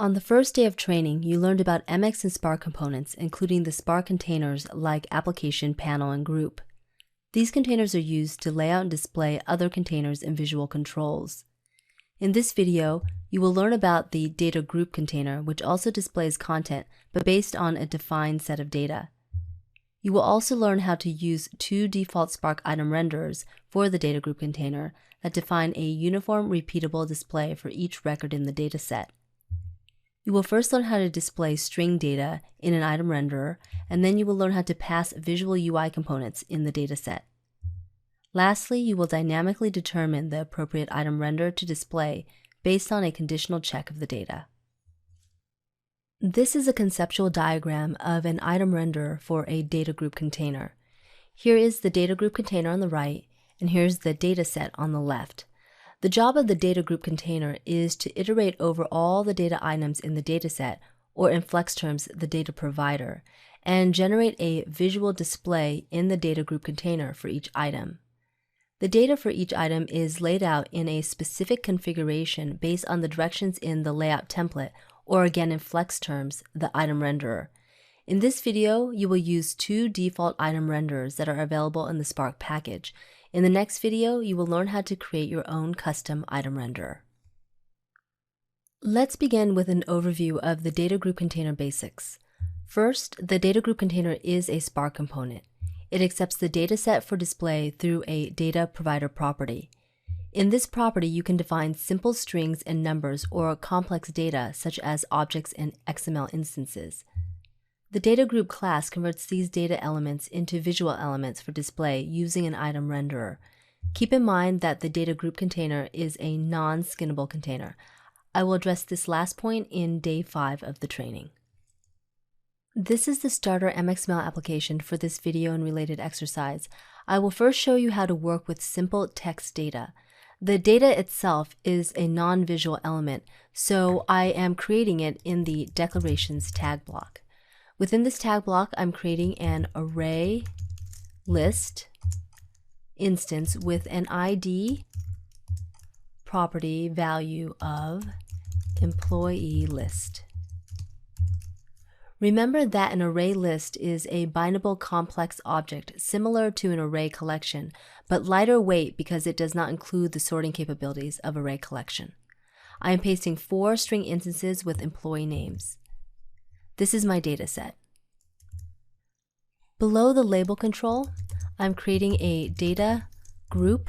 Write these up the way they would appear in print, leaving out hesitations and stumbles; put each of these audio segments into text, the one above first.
On the first day of training, you learned about MX and Spark components, including the Spark containers like application, panel, and group. These containers are used to lay out and display other containers and visual controls. In this video, you will learn about the DataGroup container, which also displays content, but based on a defined set of data. You will also learn how to use two default Spark item renderers for the DataGroup container that define a uniform, repeatable display for each record in the dataset. You will first learn how to display string data in an item renderer, and then you will learn how to pass visual UI components in the dataset. Lastly, you will dynamically determine the appropriate item renderer to display based on a conditional check of the data. This is a conceptual diagram of an item renderer for a DataGroup container. Here is the DataGroup container on the right, and here's the dataset on the left. The job of the DataGroup container is to iterate over all the data items in the dataset, or in Flex terms, the data provider, and generate a visual display in the DataGroup container for each item. The data for each item is laid out in a specific configuration based on the directions in the layout template, or again in Flex terms, the item renderer. In this video, you will use two default item renderers that are available in the Spark package. In the next video, you will learn how to create your own custom item renderer. Let's begin with an overview of the DataGroup container basics. First, the DataGroup container is a Spark component. It accepts the dataset for display through a data provider property. In this property, you can define simple strings and numbers or complex data such as objects and XML instances. The DataGroup class converts these data elements into visual elements for display using an item renderer. Keep in mind that the DataGroup container is a non-skinnable container. I will address this last point in day 5 of the training. This is the starter MXML application for this video and related exercise. I will first show you how to work with simple text data. The data itself is a non-visual element, so I am creating it in the declarations tag block. Within this tag block, I'm creating an array list instance with an ID property value of employee list. Remember that an array list is a bindable complex object similar to an array collection, but lighter weight because it does not include the sorting capabilities of array collection. I am pasting 4 string instances with employee names. This is my data set. Below the label control, I'm creating a DataGroup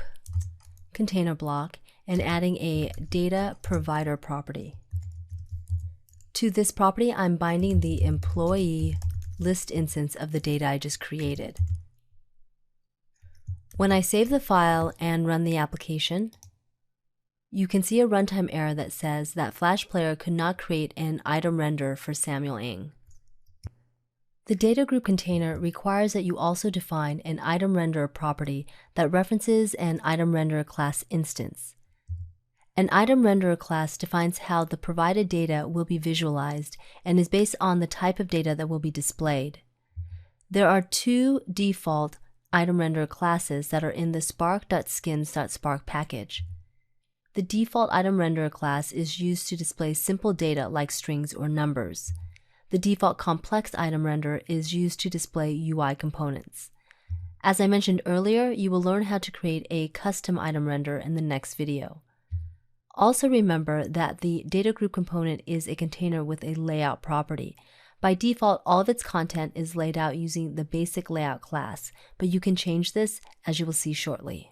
container block and adding a data provider property. To this property, I'm binding the employee list instance of the data I just created. When I save the file and run the application, you can see a runtime error that says that Flash Player could not create an item renderer for Samuel Ng. The DataGroup container requires that you also define an item renderer property that references an item renderer class instance. An item renderer class defines how the provided data will be visualized and is based on the type of data that will be displayed. There are 2 default item renderer classes that are in the spark.skins.spark package. The default item renderer class is used to display simple data like strings or numbers. The default complex item renderer is used to display UI components. As I mentioned earlier, you will learn how to create a custom item renderer in the next video. Also remember that the DataGroup component is a container with a layout property. By default, all of its content is laid out using the basic layout class, but you can change this as you will see shortly.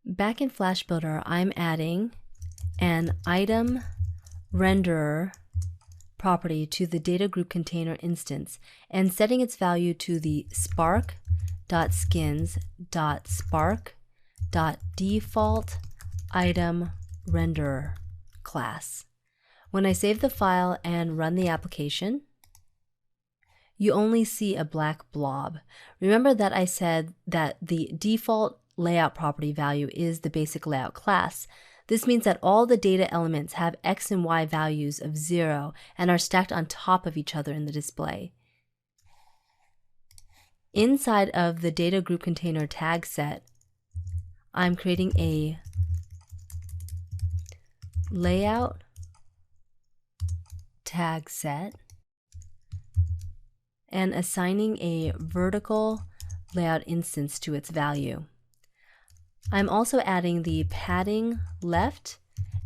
Back in Flash Builder, I'm adding an item renderer property to the DataGroup container instance and setting its value to the spark.skins.spark.defaultItemRenderer class. When I save the file and run the application, you only see a black blob. Remember that I said that the default layout property value is the basic layout class. This means that all the data elements have X and Y values of 0 and are stacked on top of each other in the display. Inside of the DataGroup container tag set, I'm creating a layout tag set and assigning a vertical layout instance to its value. I'm also adding the padding left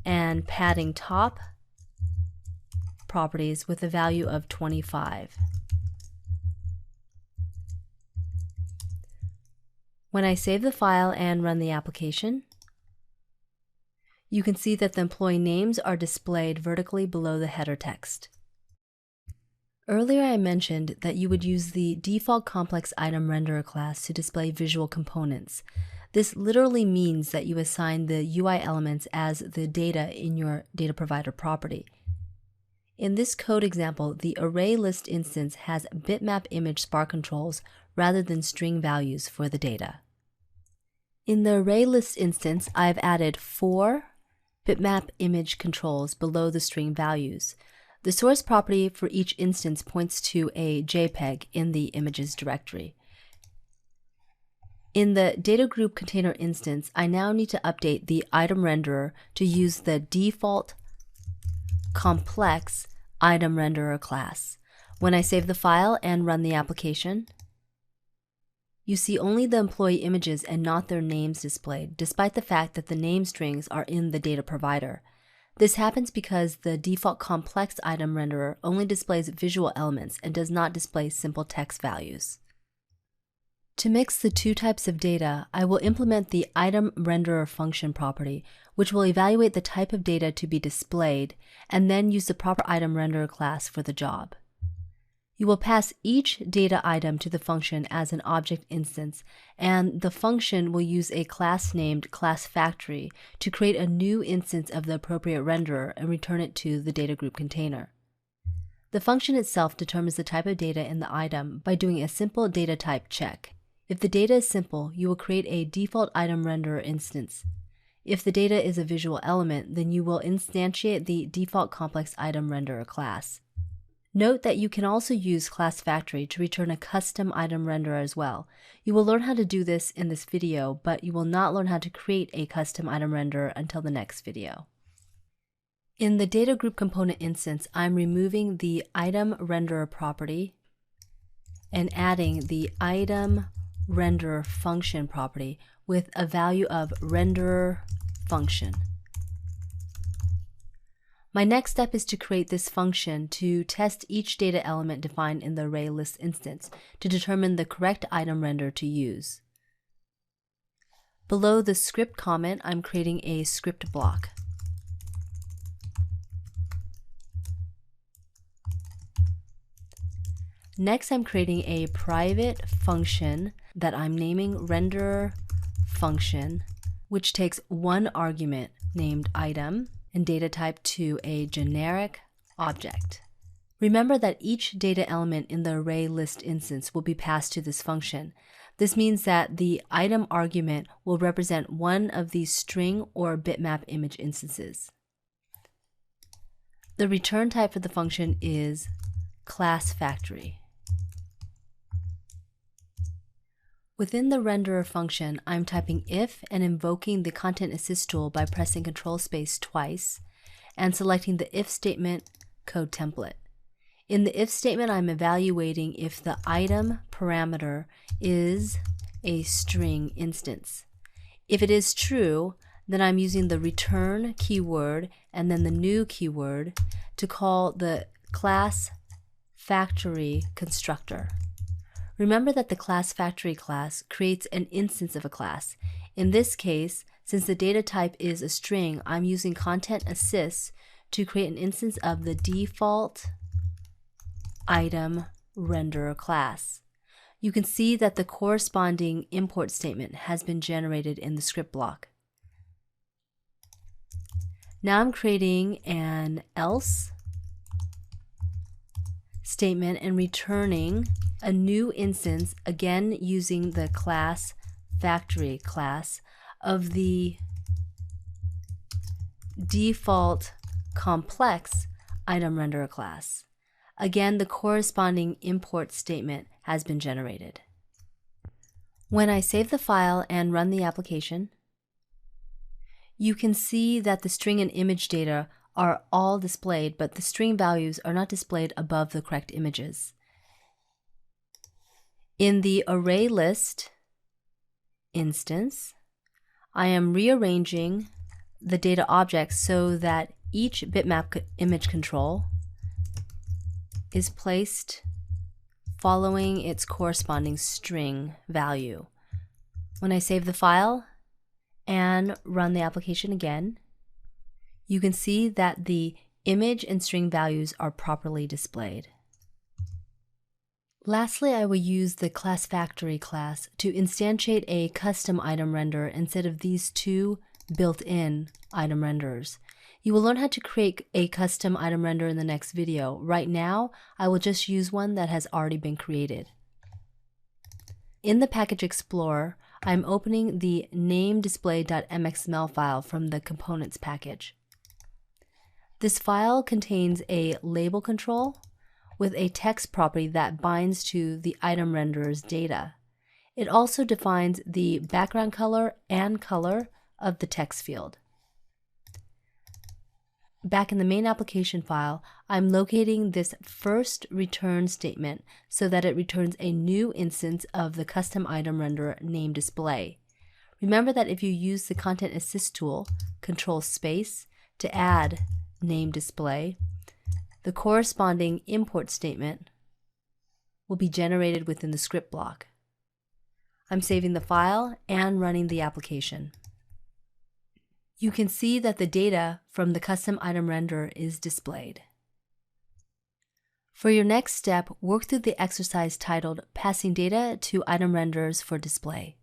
and padding top properties with a value of 25. When I save the file and run the application, you can see that the employee names are displayed vertically below the header text. Earlier I mentioned that you would use the default ComplexItemRenderer class to display visual components. This literally means that you assign the UI elements as the data in your data provider property. In this code example, the ArrayList instance has bitmap image spark controls rather than string values for the data. In the ArrayList instance, I've added 4 bitmap image controls below the string values. The source property for each instance points to a JPEG in the images directory. In the DataGroup container instance, I now need to update the ItemRenderer to use the default ComplexItemRenderer class. When I save the file and run the application, you see only the employee images and not their names displayed, despite the fact that the name strings are in the data provider. This happens because the default ComplexItemRenderer only displays visual elements and does not display simple text values. To mix the two types of data, I will implement the ItemRenderer function property, which will evaluate the type of data to be displayed and then use the proper ItemRenderer class for the job. You will pass each data item to the function as an object instance, and the function will use a class named classFactory to create a new instance of the appropriate renderer and return it to the DataGroup container. The function itself determines the type of data in the item by doing a simple data type check. If the data is simple, you will create a default ItemRenderer instance. If the data is a visual element, then you will instantiate the default ComplexItemRenderer class. Note that you can also use classFactory to return a custom item renderer as well. You will learn how to do this in this video, but you will not learn how to create a custom item renderer until the next video. In the DataGroup component instance, I'm removing the ItemRenderer property and adding the ItemRenderer function property with a value of renderer function. My next step is to create this function to test each data element defined in the ArrayList instance to determine the correct item render to use. Below the script comment, I'm creating a script block. Next, I'm creating a private function that I'm naming renderer function, which takes one argument named item and data type to a generic object. Remember that each data element in the ArrayList instance will be passed to this function. This means that the item argument will represent one of these string or bitmap image instances. The return type for the function is classFactory. Within the renderer function, I'm typing if and invoking the Content Assist tool by pressing Control Space twice and selecting the if statement code template. In the if statement, I'm evaluating if the item parameter is a string instance. If it is true, then I'm using the return keyword and then the new keyword to call the classFactory constructor. Remember that the classFactory class creates an instance of a class. In this case, since the data type is a string, I'm using Content Assist to create an instance of the default item renderer class. You can see that the corresponding import statement has been generated in the script block. Now I'm creating an else statement and returning a new instance, again using the classFactory class of the default ComplexItemRenderer class. Again, the corresponding import statement has been generated. When I save the file and run the application, you can see that the string and image data are all displayed, but the string values are not displayed above the correct images. In the array list instance, I am rearranging the data objects so that each bitmap image control is placed following its corresponding string value. When I save the file and run the application again, you can see that the image and string values are properly displayed. Lastly, I will use the classFactory class to instantiate a custom item renderer instead of these two built-in item renderers. You will learn how to create a custom item renderer in the next video. Right now, I will just use one that has already been created. In the Package Explorer, I'm opening the namedisplay.mxml file from the components package. This file contains a label control with a text property that binds to the item renderer's data. It also defines the background color and color of the text field. Back in the main application file, I'm locating this first return statement so that it returns a new instance of the custom item renderer named display. Remember that if you use the Content Assist tool, Control Space, to add name display, the corresponding import statement will be generated within the script block. I'm saving the file and running the application. You can see that the data from the custom item renderer is displayed. For your next step, work through the exercise titled Passing Data to Item Renderers for Display.